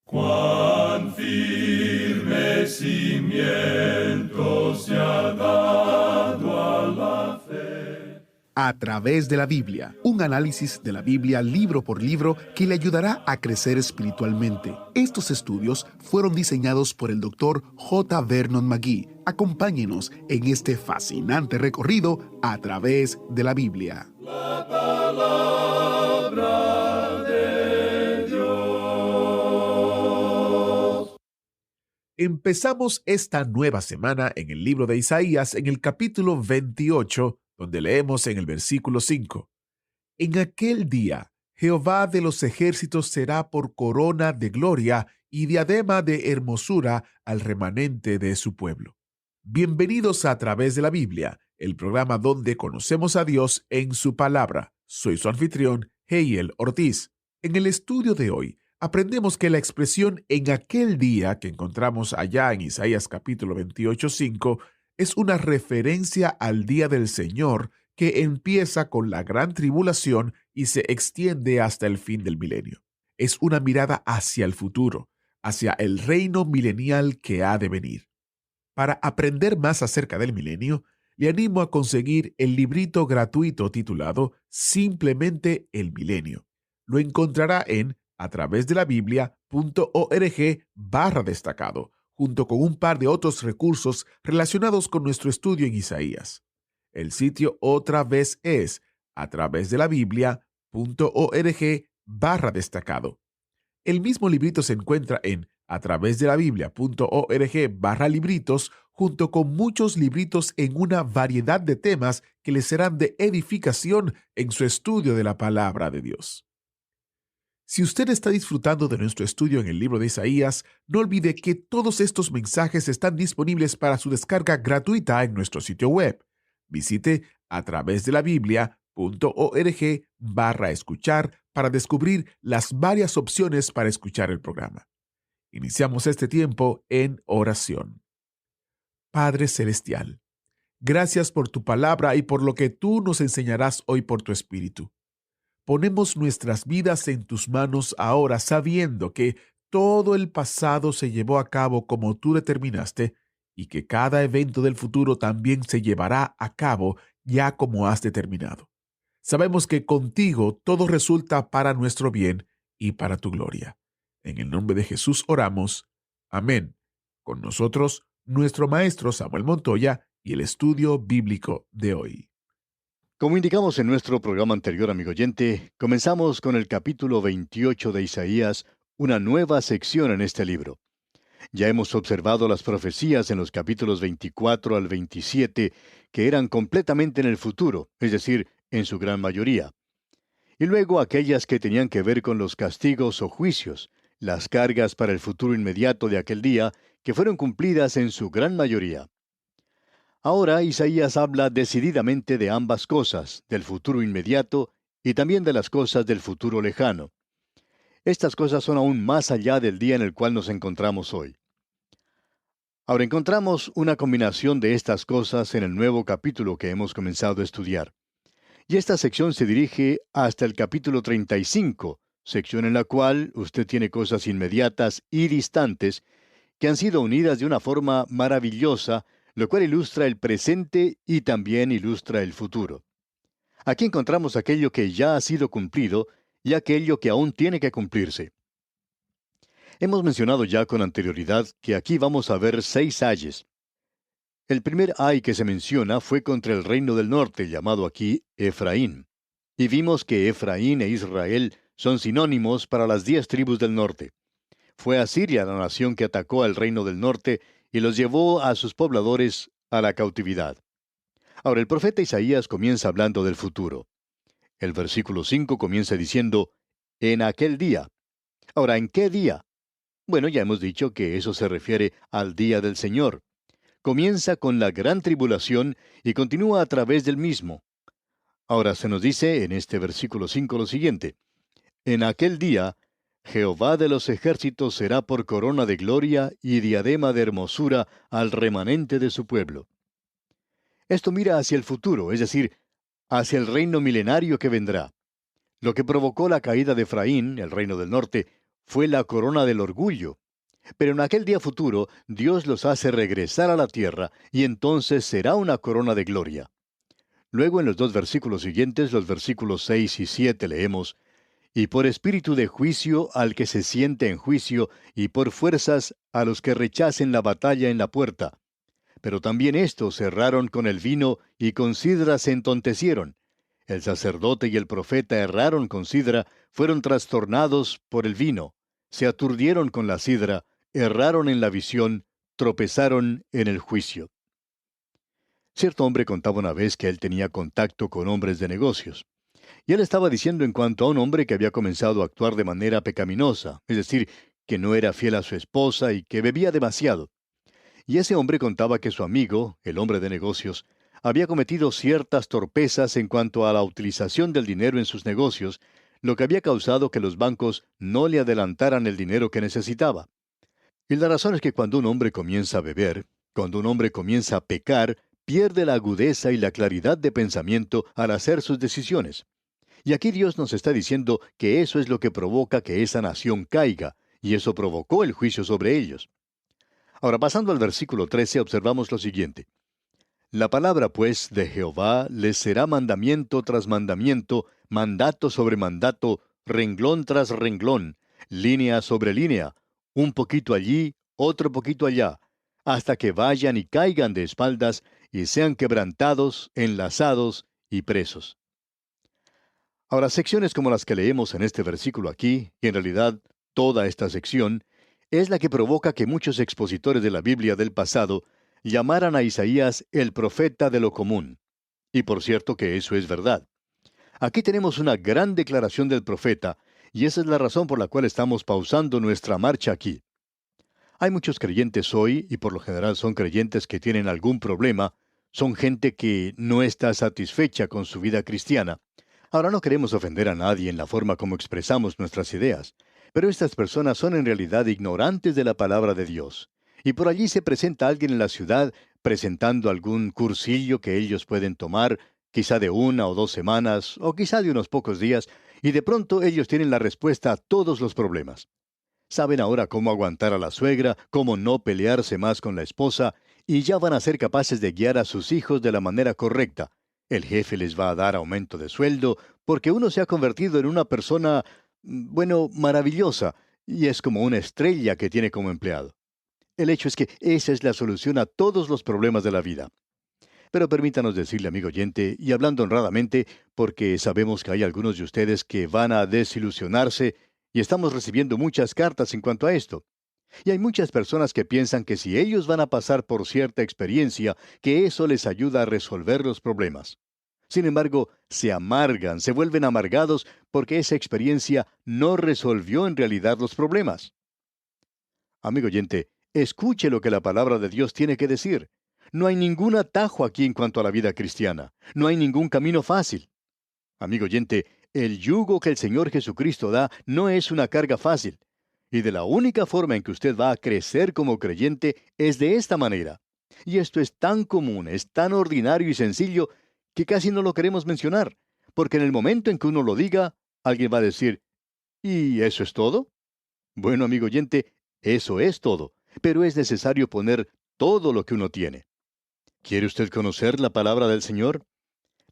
Cuán firme cimiento se ha dado a la fe. A través de la Biblia, un análisis de la Biblia libro por libro que le ayudará a crecer espiritualmente. Estos estudios fueron diseñados por el Dr. J. Vernon McGee. Acompáñenos en este fascinante recorrido a través de la Biblia. La palabra de Dios. Empezamos esta nueva semana en el libro de Isaías en el capítulo 28, donde leemos en el versículo 5. En aquel día, Jehová de los ejércitos será por corona de gloria y diadema de hermosura al remanente de su pueblo. Bienvenidos a Través de la Biblia, el programa donde conocemos a Dios en su palabra. Soy su anfitrión, Heiel Ortiz. En el estudio de hoy, aprendemos que la expresión en aquel día que encontramos allá en Isaías capítulo 28:5 es una referencia al día del Señor que empieza con la gran tribulación y se extiende hasta el fin del milenio. Es una mirada hacia el futuro, hacia el reino milenial que ha de venir. Para aprender más acerca del milenio, le animo a conseguir el librito gratuito titulado Simplemente el Milenio. Lo encontrará en atravesdelabiblia.org/destacado, junto con un par de otros recursos relacionados con nuestro estudio en Isaías. El sitio otra vez es atravesdelabiblia.org/destacado. El mismo librito se encuentra en atravesdelabiblia.org/libritos, junto con muchos libritos en una variedad de temas que les serán de edificación en su estudio de la palabra de Dios. Si usted está disfrutando de nuestro estudio en el libro de Isaías, no olvide que todos estos mensajes están disponibles para su descarga gratuita en nuestro sitio web. Visite atravesdelabiblia.org/escuchar para descubrir las varias opciones para escuchar el programa. Iniciamos este tiempo en oración. Padre Celestial, gracias por tu palabra y por lo que tú nos enseñarás hoy por tu Espíritu. Ponemos nuestras vidas en tus manos ahora, sabiendo que todo el pasado se llevó a cabo como tú determinaste y que cada evento del futuro también se llevará a cabo ya como has determinado. Sabemos que contigo todo resulta para nuestro bien y para tu gloria. En el nombre de Jesús oramos. Amén. Con nosotros, nuestro maestro Samuel Montoya y el estudio bíblico de hoy. Como indicamos en nuestro programa anterior, amigo oyente, comenzamos con el capítulo 28 de Isaías, una nueva sección en este libro. Ya hemos observado las profecías en los capítulos 24 al 27, que eran completamente en el futuro, es decir, en su gran mayoría. Y luego aquellas que tenían que ver con los castigos o juicios, las cargas para el futuro inmediato de aquel día, que fueron cumplidas en su gran mayoría. Ahora Isaías habla decididamente de ambas cosas, del futuro inmediato y también de las cosas del futuro lejano. Estas cosas son aún más allá del día en el cual nos encontramos hoy. Ahora encontramos una combinación de estas cosas en el nuevo capítulo que hemos comenzado a estudiar. Y esta sección se dirige hasta el capítulo 35, sección en la cual usted tiene cosas inmediatas y distantes que han sido unidas de una forma maravillosa, lo cual ilustra el presente y también ilustra el futuro. Aquí encontramos aquello que ya ha sido cumplido y aquello que aún tiene que cumplirse. Hemos mencionado ya con anterioridad que aquí vamos a ver 6 ayes. El primer ay que se menciona fue contra el reino del norte, llamado aquí Efraín. Y vimos que Efraín e Israel son sinónimos para las 10 tribus del norte. Fue Asiria la nación que atacó al reino del norte y los llevó a sus pobladores a la cautividad. Ahora el profeta Isaías comienza hablando del futuro. El versículo 5 comienza diciendo, en aquel día. Ahora, ¿en qué día? Bueno, ya hemos dicho que eso se refiere al día del Señor. Comienza con la gran tribulación y continúa a través del mismo. Ahora se nos dice en este versículo 5 lo siguiente, en aquel día, Jehová de los ejércitos será por corona de gloria y diadema de hermosura al remanente de su pueblo. Esto mira hacia el futuro, es decir, hacia el reino milenario que vendrá. Lo que provocó la caída de Efraín, el reino del norte, fue la corona del orgullo. Pero en aquel día futuro, Dios los hace regresar a la tierra, y entonces será una corona de gloria. Luego en los dos versículos siguientes, los versículos 6 y 7, leemos: Y por espíritu de juicio al que se siente en juicio, y por fuerzas a los que rechacen la batalla en la puerta. Pero también estos erraron con el vino, y con sidra se entontecieron. El sacerdote y el profeta erraron con sidra, fueron trastornados por el vino, se aturdieron con la sidra, erraron en la visión, tropezaron en el juicio. Cierto hombre contaba una vez que él tenía contacto con hombres de negocios. Y él estaba diciendo en cuanto a un hombre que había comenzado a actuar de manera pecaminosa, es decir, que no era fiel a su esposa y que bebía demasiado. Y ese hombre contaba que su amigo, el hombre de negocios, había cometido ciertas torpezas en cuanto a la utilización del dinero en sus negocios, lo que había causado que los bancos no le adelantaran el dinero que necesitaba. Y la razón es que cuando un hombre comienza a beber, cuando un hombre comienza a pecar, pierde la agudeza y la claridad de pensamiento al hacer sus decisiones. Y aquí Dios nos está diciendo que eso es lo que provoca que esa nación caiga, y eso provocó el juicio sobre ellos. Ahora, pasando al versículo 13, observamos lo siguiente. La palabra, pues, de Jehová les será mandamiento tras mandamiento, mandato sobre mandato, renglón tras renglón, línea sobre línea, un poquito allí, otro poquito allá, hasta que vayan y caigan de espaldas y sean quebrantados, enlazados y presos. Ahora, secciones como las que leemos en este versículo aquí, y en realidad toda esta sección, es la que provoca que muchos expositores de la Biblia del pasado llamaran a Isaías el profeta de lo común. Y por cierto que eso es verdad. Aquí tenemos una gran declaración del profeta, y esa es la razón por la cual estamos pausando nuestra marcha aquí. Hay muchos creyentes hoy, y por lo general son creyentes que tienen algún problema, son gente que no está satisfecha con su vida cristiana. Ahora no queremos ofender a nadie en la forma como expresamos nuestras ideas, pero estas personas son en realidad ignorantes de la palabra de Dios. Y por allí se presenta alguien en la ciudad presentando algún cursillo que ellos pueden tomar, quizá de 1 o 2 semanas, o quizá de unos pocos días, y de pronto ellos tienen la respuesta a todos los problemas. Saben ahora cómo aguantar a la suegra, cómo no pelearse más con la esposa, y ya van a ser capaces de guiar a sus hijos de la manera correcta. El jefe les va a dar aumento de sueldo, porque uno se ha convertido en una persona, bueno, maravillosa, y es como una estrella que tiene como empleado. El hecho es que esa es la solución a todos los problemas de la vida. Pero permítanos decirle, amigo oyente, y hablando honradamente, porque sabemos que hay algunos de ustedes que van a desilusionarse, y estamos recibiendo muchas cartas en cuanto a esto. Y hay muchas personas que piensan que si ellos van a pasar por cierta experiencia, que eso les ayuda a resolver los problemas. Sin embargo, se amargan, se vuelven amargados porque esa experiencia no resolvió en realidad los problemas. Amigo oyente, escuche lo que la palabra de Dios tiene que decir. No hay ningún atajo aquí en cuanto a la vida cristiana. No hay ningún camino fácil. Amigo oyente, el yugo que el Señor Jesucristo da no es una carga fácil. Y de la única forma en que usted va a crecer como creyente es de esta manera. Y esto es tan común, es tan ordinario y sencillo, que casi no lo queremos mencionar. Porque en el momento en que uno lo diga, alguien va a decir, ¿y eso es todo? Bueno, amigo oyente, eso es todo. Pero es necesario poner todo lo que uno tiene. ¿Quiere usted conocer la palabra del Señor?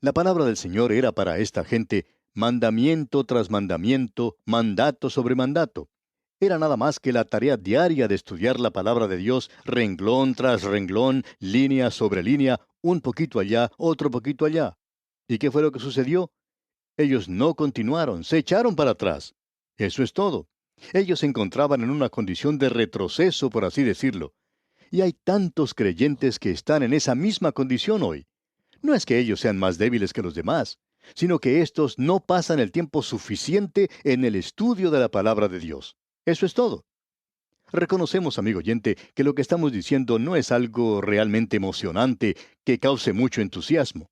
La palabra del Señor era para esta gente mandamiento tras mandamiento, mandato sobre mandato. Era nada más que la tarea diaria de estudiar la palabra de Dios, renglón tras renglón, línea sobre línea, un poquito allá, otro poquito allá. ¿Y qué fue lo que sucedió? Ellos no continuaron, se echaron para atrás. Eso es todo. Ellos se encontraban en una condición de retroceso, por así decirlo. Y hay tantos creyentes que están en esa misma condición hoy. No es que ellos sean más débiles que los demás, sino que éstos no pasan el tiempo suficiente en el estudio de la palabra de Dios. Eso es todo. Reconocemos, amigo oyente, que lo que estamos diciendo no es algo realmente emocionante que cause mucho entusiasmo.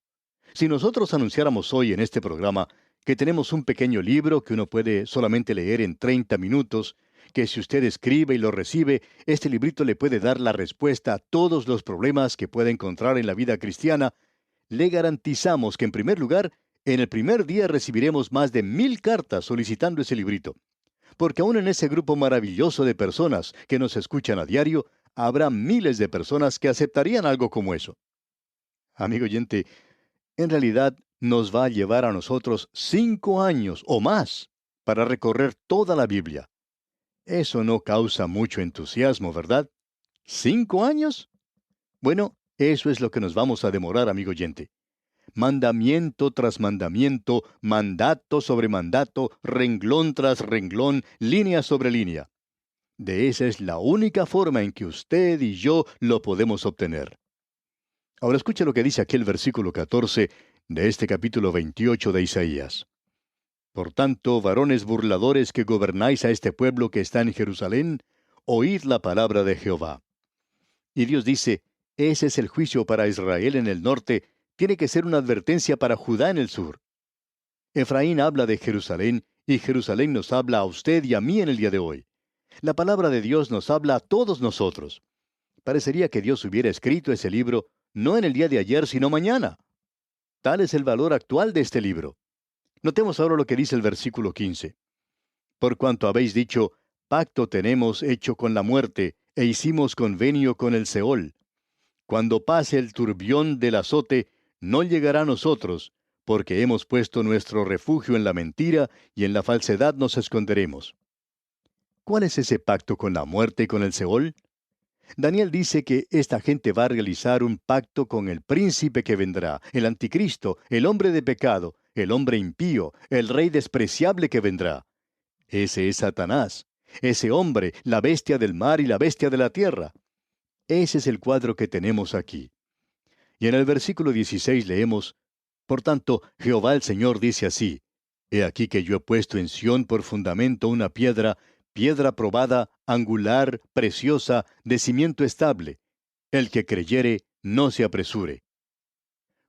Si nosotros anunciáramos hoy en este programa que tenemos un pequeño libro que uno puede solamente leer en 30 minutos, que si usted escribe y lo recibe, este librito le puede dar la respuesta a todos los problemas que puede encontrar en la vida cristiana, le garantizamos que en primer lugar, en el primer día recibiremos más de 1000 cartas solicitando ese librito. porque aún en ese grupo maravilloso de personas que nos escuchan a diario, habrá miles de personas que aceptarían algo como eso. Amigo oyente, en realidad nos va a llevar a nosotros 5 años o más para recorrer toda la Biblia. Eso no causa mucho entusiasmo, ¿verdad? ¿5 años? Bueno, eso es lo que nos vamos a demorar, amigo oyente. Mandamiento tras mandamiento, mandato sobre mandato, renglón tras renglón, línea sobre línea. De esa es la única forma en que usted y yo lo podemos obtener. Ahora escuche lo que dice aquí el versículo 14 de este capítulo 28 de Isaías. Por tanto, varones burladores que gobernáis a este pueblo que está en Jerusalén, oíd la palabra de Jehová. Y Dios dice, ese es el juicio para Israel en el norte, tiene que ser una advertencia para Judá en el sur. Efraín habla de Jerusalén, y Jerusalén nos habla a usted y a mí en el día de hoy. La palabra de Dios nos habla a todos nosotros. Parecería que Dios hubiera escrito ese libro no en el día de ayer, sino mañana. Tal es el valor actual de este libro. Notemos ahora lo que dice el versículo 15. Por cuanto habéis dicho, pacto tenemos hecho con la muerte, e hicimos convenio con el Seol. Cuando pase el turbión del azote, no llegará a nosotros, porque hemos puesto nuestro refugio en la mentira, y en la falsedad nos esconderemos. ¿Cuál es ese pacto con la muerte y con el Seol? Daniel dice que esta gente va a realizar un pacto con el príncipe que vendrá, el anticristo, el hombre de pecado, el hombre impío, el rey despreciable que vendrá. Ese es Satanás, ese hombre, la bestia del mar y la bestia de la tierra. Ese es el cuadro que tenemos aquí. Y en el versículo 16 leemos, por tanto, Jehová el Señor dice así, He aquí que yo he puesto en Sión por fundamento una piedra, piedra probada, angular, preciosa, de cimiento estable. El que creyere, no se apresure.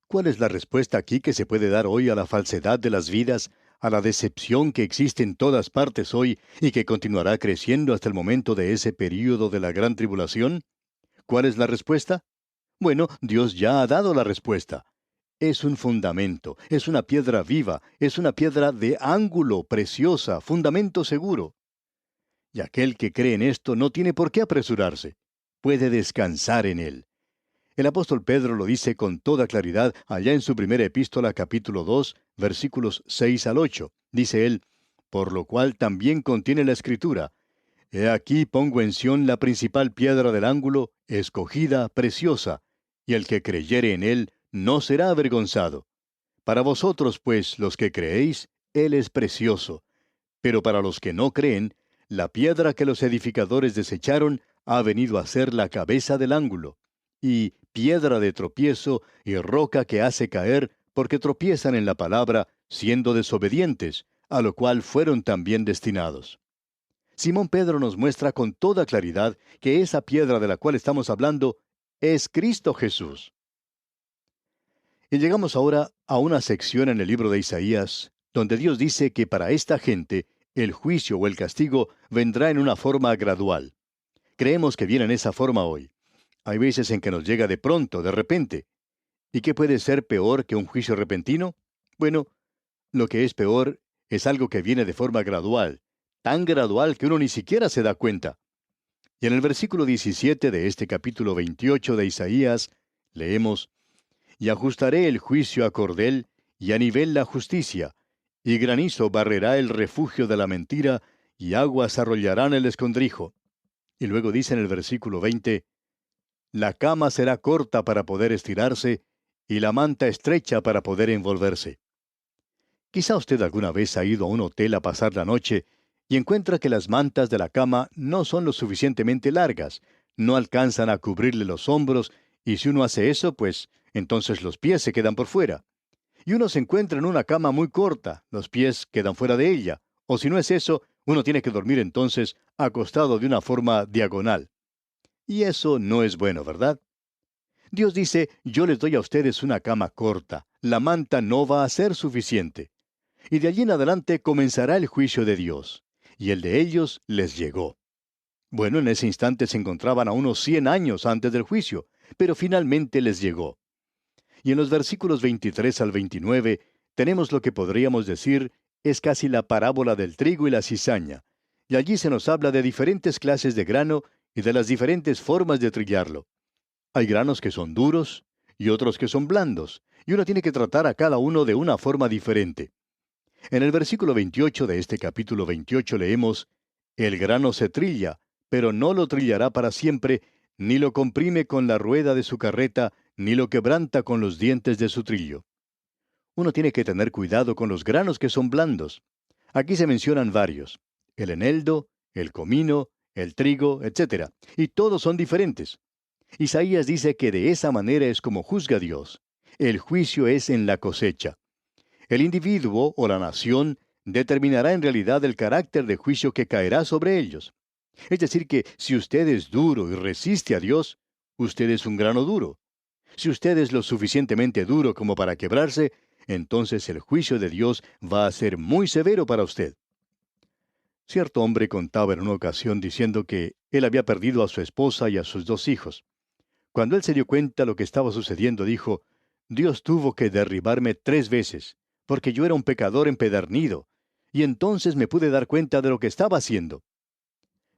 ¿Cuál es la respuesta aquí que se puede dar hoy a la falsedad de las vidas, a la decepción que existe en todas partes hoy y que continuará creciendo hasta el momento de ese período de la gran tribulación? ¿Cuál es la respuesta? Bueno, Dios ya ha dado la respuesta. Es un fundamento, es una piedra viva, es una piedra de ángulo, preciosa, fundamento seguro. Y aquel que cree en esto no tiene por qué apresurarse. Puede descansar en él. El apóstol Pedro lo dice con toda claridad allá en su primera epístola, capítulo 2, versículos 6 al 8. Dice él, por lo cual también contiene la Escritura, He aquí pongo en Sión la principal piedra del ángulo, escogida, preciosa, y el que creyere en él no será avergonzado. Para vosotros, pues, los que creéis, él es precioso. Pero para los que no creen, la piedra que los edificadores desecharon ha venido a ser la cabeza del ángulo, y piedra de tropiezo y roca que hace caer, porque tropiezan en la palabra, siendo desobedientes, a lo cual fueron también destinados. Simón Pedro nos muestra con toda claridad que esa piedra de la cual estamos hablando es Cristo Jesús. Y llegamos ahora a una sección en el libro de Isaías, donde Dios dice que para esta gente el juicio o el castigo vendrá en una forma gradual. Creemos que viene en esa forma hoy. Hay veces en que nos llega de pronto, de repente. ¿Y qué puede ser peor que un juicio repentino? Bueno, lo que es peor es algo que viene de forma gradual, tan gradual que uno ni siquiera se da cuenta. Y en el versículo 17 de este capítulo 28 de Isaías, leemos, Y ajustaré el juicio a cordel, y a nivel la justicia, y granizo barrerá el refugio de la mentira, y aguas arrollarán el escondrijo. Y luego dice en el versículo 20, La cama será corta para poder estirarse, y la manta estrecha para poder envolverse. Quizá usted alguna vez ha ido a un hotel a pasar la noche, y encuentra que las mantas de la cama no son lo suficientemente largas, no alcanzan a cubrirle los hombros, y si uno hace eso, pues entonces los pies se quedan por fuera. Y uno se encuentra en una cama muy corta, los pies quedan fuera de ella, o si no es eso, uno tiene que dormir entonces acostado de una forma diagonal. Y eso no es bueno, ¿verdad? Dios dice, yo les doy a ustedes una cama corta, la manta no va a ser suficiente. Y de allí en adelante comenzará el juicio de Dios, y el de ellos les llegó. Bueno, en ese instante se encontraban a unos 100 años antes del juicio, pero finalmente les llegó. Y en los versículos 23 al 29 tenemos lo que podríamos decir es casi la parábola del trigo y la cizaña. Y allí se nos habla de diferentes clases de grano y de las diferentes formas de trillarlo. Hay granos que son duros y otros que son blandos, y uno tiene que tratar a cada uno de una forma diferente. En el versículo 28 de este capítulo 28 leemos: El grano se trilla, pero no lo trillará para siempre, ni lo comprime con la rueda de su carreta, ni lo quebranta con los dientes de su trillo. Uno tiene que tener cuidado con los granos que son blandos. Aquí se mencionan varios: el eneldo, el comino, el trigo, etc. Y todos son diferentes. Isaías dice que de esa manera es como juzga Dios. El juicio es en la cosecha. El individuo o la nación determinará en realidad el carácter de juicio que caerá sobre ellos. Es decir, que si usted es duro y resiste a Dios, usted es un grano duro. Si usted es lo suficientemente duro como para quebrarse, entonces el juicio de Dios va a ser muy severo para usted. Cierto hombre contaba en una ocasión diciendo que él había perdido a su esposa y a sus 2 hijos. Cuando él se dio cuenta de lo que estaba sucediendo, dijo: Dios tuvo que derribarme 3 veces, porque yo era un pecador empedernido, y entonces me pude dar cuenta de lo que estaba haciendo.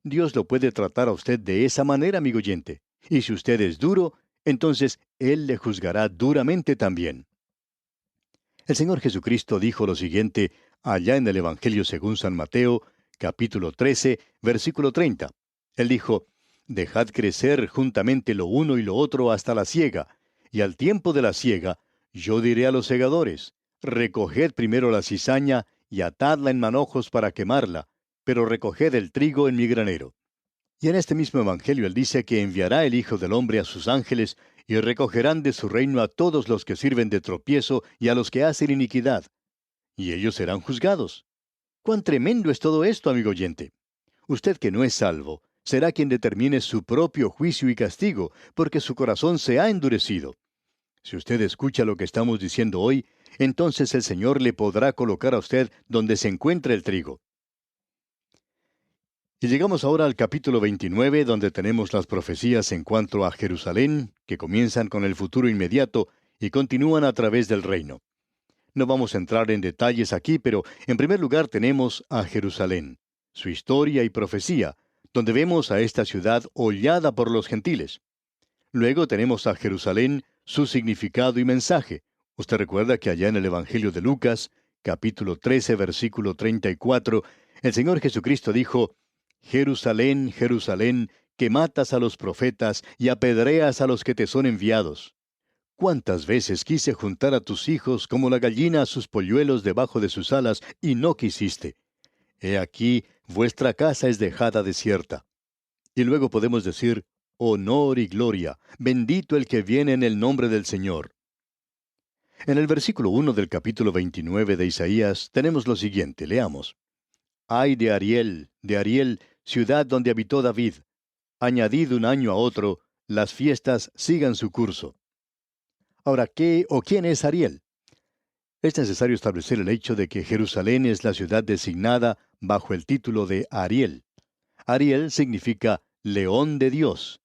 Dios lo puede tratar a usted de esa manera, amigo oyente, y si usted es duro, entonces Él le juzgará duramente también. El Señor Jesucristo dijo lo siguiente allá en el Evangelio según San Mateo, capítulo 13, versículo 30. Él dijo: Dejad crecer juntamente lo uno y lo otro hasta la siega, y al tiempo de la siega, yo diré a los segadores: Recoged primero la cizaña y atadla en manojos para quemarla, pero recoged el trigo en mi granero. Y en este mismo Evangelio él dice que enviará el Hijo del Hombre a sus ángeles, y recogerán de su reino a todos los que sirven de tropiezo y a los que hacen iniquidad, y ellos serán juzgados. ¡Cuán tremendo es todo esto, amigo oyente! Usted que no es salvo, será quien determine su propio juicio y castigo, porque su corazón se ha endurecido. Si usted escucha lo que estamos diciendo hoy, entonces el Señor le podrá colocar a usted donde se encuentra el trigo. Y llegamos ahora al capítulo 29, donde tenemos las profecías en cuanto a Jerusalén, que comienzan con el futuro inmediato y continúan a través del reino. No vamos a entrar en detalles aquí, pero en primer lugar tenemos a Jerusalén, su historia y profecía, donde vemos a esta ciudad hollada por los gentiles. Luego tenemos a Jerusalén, su significado y mensaje. Usted recuerda que allá en el Evangelio de Lucas, capítulo 13, versículo 34, el Señor Jesucristo dijo: Jerusalén, Jerusalén, que matas a los profetas y apedreas a los que te son enviados. ¿Cuántas veces quise juntar a tus hijos como la gallina a sus polluelos debajo de sus alas, y no quisiste? He aquí, vuestra casa es dejada desierta. Y luego podemos decir: honor y gloria, bendito el que viene en el nombre del Señor. En el versículo 1 del capítulo 29 de Isaías tenemos lo siguiente, leamos: Ay de Ariel, ciudad donde habitó David. Añadid un año a otro, las fiestas sigan su curso. Ahora, ¿qué o quién es Ariel? Es necesario establecer el hecho de que Jerusalén es la ciudad designada bajo el título de Ariel. Ariel significa león de Dios,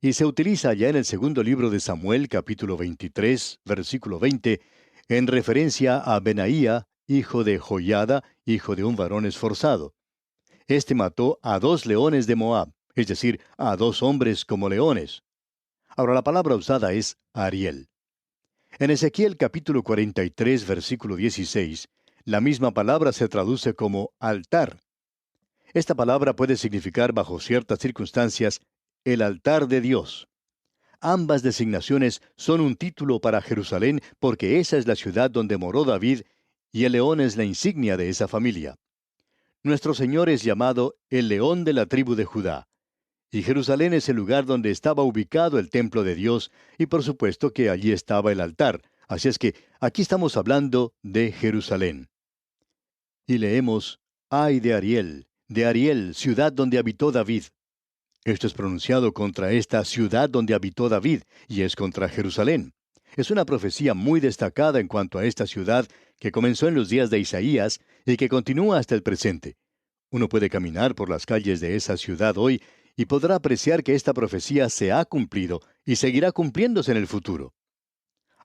y se utiliza ya en el segundo libro de Samuel, capítulo 23, versículo 20, en referencia a Benaía, hijo de Joiada, hijo de un varón esforzado. Este mató a 2 leones de Moab, es decir, a 2 hombres como leones. Ahora, la palabra usada es Ariel. En Ezequiel capítulo 43, versículo 16, la misma palabra se traduce como altar. Esta palabra puede significar, bajo ciertas circunstancias, el altar de Dios. Ambas designaciones son un título para Jerusalén, porque esa es la ciudad donde moró David, y el león es la insignia de esa familia. Nuestro Señor es llamado el león de la tribu de Judá. Y Jerusalén es el lugar donde estaba ubicado el templo de Dios, y por supuesto que allí estaba el altar. Así es que aquí estamos hablando de Jerusalén. Y leemos: Ay de Ariel, ciudad donde habitó David. Esto es pronunciado contra esta ciudad donde habitó David, y es contra Jerusalén. Es una profecía muy destacada en cuanto a esta ciudad que comenzó en los días de Isaías y que continúa hasta el presente. Uno puede caminar por las calles de esa ciudad hoy y podrá apreciar que esta profecía se ha cumplido y seguirá cumpliéndose en el futuro.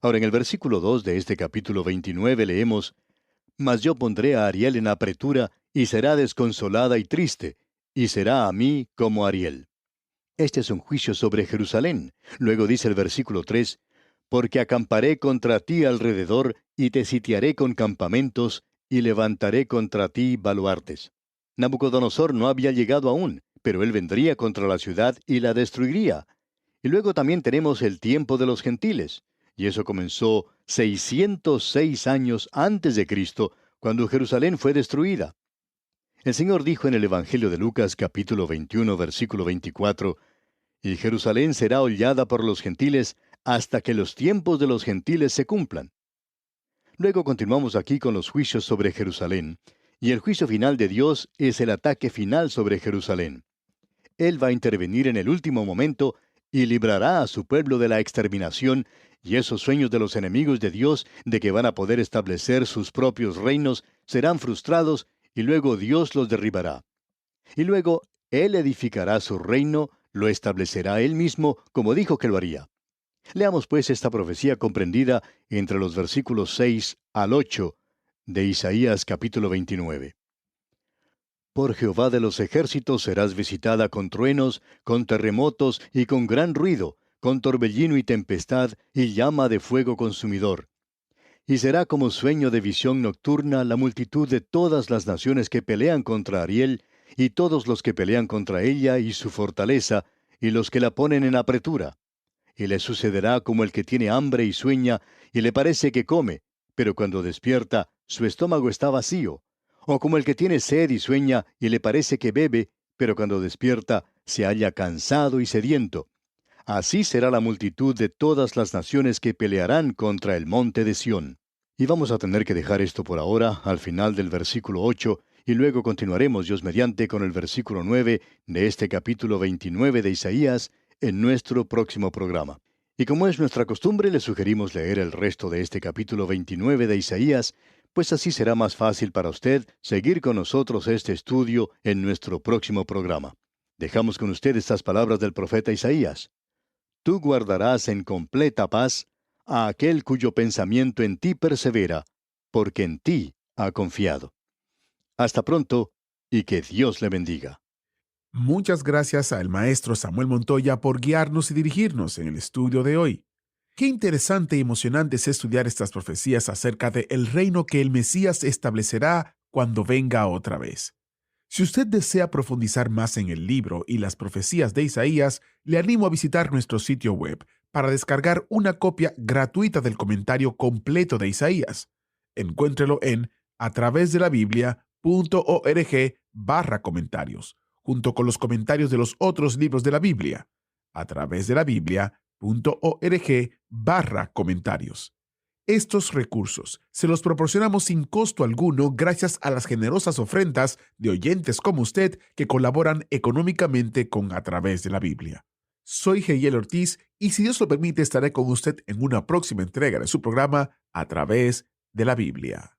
Ahora, en el versículo 2 de este capítulo 29 leemos: Mas yo pondré a Ariel en apretura y será desconsolada y triste, y será a mí como Ariel. Este es un juicio sobre Jerusalén. Luego dice el versículo 3, porque acamparé contra ti alrededor, y te sitiaré con campamentos, y levantaré contra ti baluartes. Nabucodonosor no había llegado aún, pero él vendría contra la ciudad y la destruiría. Y luego también tenemos el tiempo de los gentiles, y eso comenzó 606 años antes de Cristo, cuando Jerusalén fue destruida. El Señor dijo en el Evangelio de Lucas capítulo 21, versículo 24, y Jerusalén será hollada por los gentiles hasta que los tiempos de los gentiles se cumplan. Luego continuamos aquí con los juicios sobre Jerusalén, y el juicio final de Dios es el ataque final sobre Jerusalén. Él va a intervenir en el último momento y librará a su pueblo de la exterminación y esos sueños de los enemigos de Dios de que van a poder establecer sus propios reinos serán frustrados y luego Dios los derribará. Y luego Él edificará su reino, lo establecerá Él mismo como dijo que lo haría. Leamos pues esta profecía comprendida entre los versículos 6 al 8 de Isaías capítulo 29. Por Jehová de los ejércitos serás visitada con truenos, con terremotos y con gran ruido, con torbellino y tempestad y llama de fuego consumidor. Y será como sueño de visión nocturna la multitud de todas las naciones que pelean contra Ariel, y todos los que pelean contra ella y su fortaleza, y los que la ponen en apretura. Y le sucederá como el que tiene hambre y sueña, y le parece que come, pero cuando despierta, su estómago está vacío. O como el que tiene sed y sueña, y le parece que bebe, pero cuando despierta, se halla cansado y sediento. Así será la multitud de todas las naciones que pelearán contra el monte de Sión. Y vamos a tener que dejar esto por ahora, al final del versículo 8, y luego continuaremos, Dios mediante, con el versículo 9 de este capítulo 29 de Isaías, en nuestro próximo programa. Y como es nuestra costumbre, le sugerimos leer el resto de este capítulo 29 de Isaías, pues así será más fácil para usted seguir con nosotros este estudio en nuestro próximo programa. Dejamos con usted estas palabras del profeta Isaías. Tú guardarás en completa paz a aquel cuyo pensamiento en ti persevera, porque en ti ha confiado. Hasta pronto, y que Dios le bendiga. Muchas gracias al maestro Samuel Montoya por guiarnos y dirigirnos en el estudio de hoy. Qué interesante y emocionante es estudiar estas profecías acerca de el reino que el Mesías establecerá cuando venga otra vez. Si usted desea profundizar más en el libro y las profecías de Isaías, le animo a visitar nuestro sitio web para descargar una copia gratuita del comentario completo de Isaías. Encuéntrelo en atravesdelabiblia.org/comentarios, junto con los comentarios de los otros libros de la Biblia. atravesdelabiblia.org/comentarios. Estos recursos se los proporcionamos sin costo alguno gracias a las generosas ofrendas de oyentes como usted que colaboran económicamente con A Través de la Biblia. Soy Jehiel Ortiz y si Dios lo permite estaré con usted en una próxima entrega de su programa A Través de la Biblia.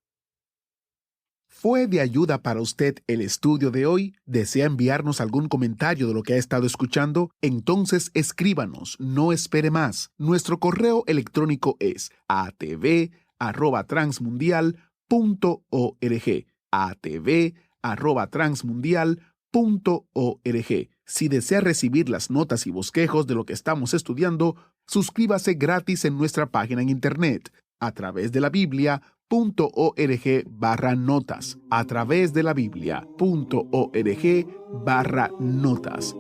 ¿Fue de ayuda para usted el estudio de hoy? ¿Desea enviarnos algún comentario de lo que ha estado escuchando? Entonces escríbanos, no espere más. Nuestro correo electrónico es atv@transmundial.org. atv@transmundial.org. Si desea recibir las notas y bosquejos de lo que estamos estudiando, suscríbase gratis en nuestra página en internet, a través de la Biblia.org/notas, a través de la Biblia.org/notas.